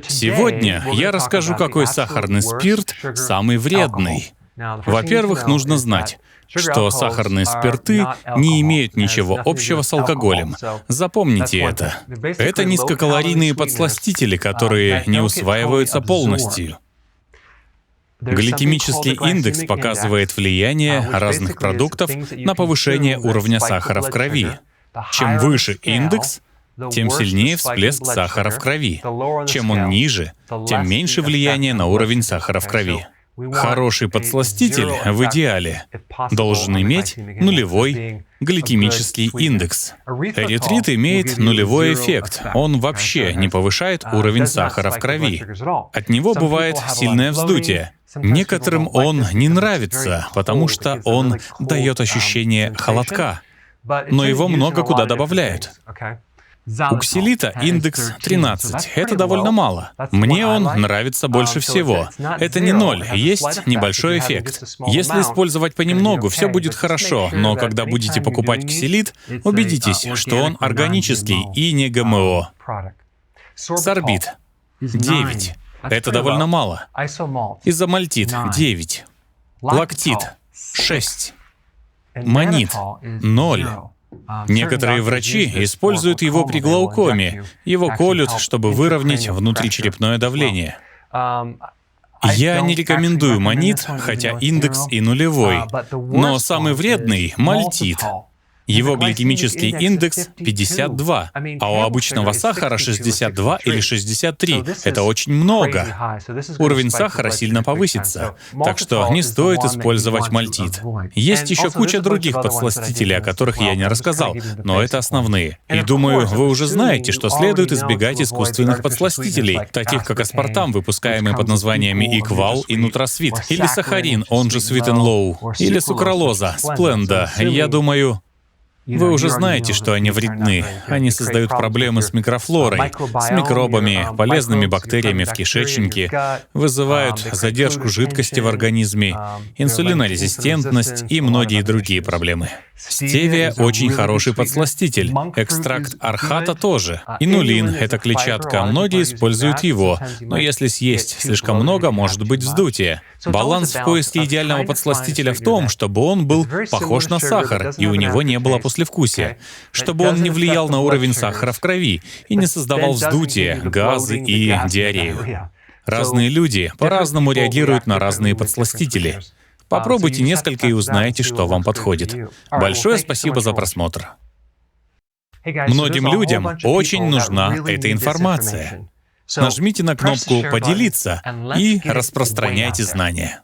Сегодня я расскажу, какой сахарный спирт самый вредный. Во-первых, нужно знать, что сахарные спирты не имеют ничего общего с алкоголем. Запомните это. Это низкокалорийные подсластители, которые не усваиваются полностью. Гликемический индекс показывает влияние разных продуктов на повышение уровня сахара в крови. Чем выше индекс, тем сильнее всплеск сахара в крови. Чем он ниже, тем меньше влияние на уровень сахара в крови. Хороший подсластитель в идеале должен иметь нулевой гликемический индекс. Эритрит имеет нулевой эффект. Он вообще не повышает уровень сахара в крови. От него бывает сильное вздутие. Некоторым он не нравится, потому что он дает ощущение холодка. Но его много куда добавляют. У ксилита индекс 13. Это довольно мало. Мне он нравится больше всего. Это не 0, есть небольшой эффект. Если использовать понемногу, все будет хорошо, но когда будете покупать ксилит, убедитесь, что он органический и не ГМО. Сорбит 9. Это довольно мало. Изомальтит 9. Лактит 6. Манит 0. Некоторые врачи используют его при глаукоме. Его колют, чтобы выровнять внутричерепное давление. Я не рекомендую манит, хотя индекс и нулевой. Но самый вредный — мальтит. Его гликемический индекс 52, а у обычного сахара 62 или 63. Это очень много. Уровень сахара сильно повысится, так что не стоит использовать мальтит. Есть еще куча других подсластителей, о которых я не рассказал, но это основные. И думаю, вы уже знаете, что следует избегать искусственных подсластителей, таких как аспартам, выпускаемый под названиями Equal и Nutrasweet, или сахарин, он же Sweet and Low, или сукралоза, Splenda. Я думаю, вы уже знаете, что они вредны. Они создают проблемы с микрофлорой, с микробами, полезными бактериями в кишечнике, вызывают задержку жидкости в организме, инсулинорезистентность и многие другие проблемы. Стевия — очень хороший подсластитель. Экстракт архата тоже. Инулин — это клетчатка. Многие используют его. Но если съесть слишком много, может быть вздутие. Баланс в поиске идеального подсластителя в том, чтобы он был похож на сахар, и у него не было послевкусия. Чтобы он не влиял на уровень сахара в крови и не создавал вздутие, газы и диарею. Разные люди по-разному реагируют на разные подсластители. Попробуйте несколько и узнаете, что вам подходит. Большое спасибо за просмотр. Многим людям очень нужна эта информация. Нажмите на кнопку «Поделиться» и распространяйте знания.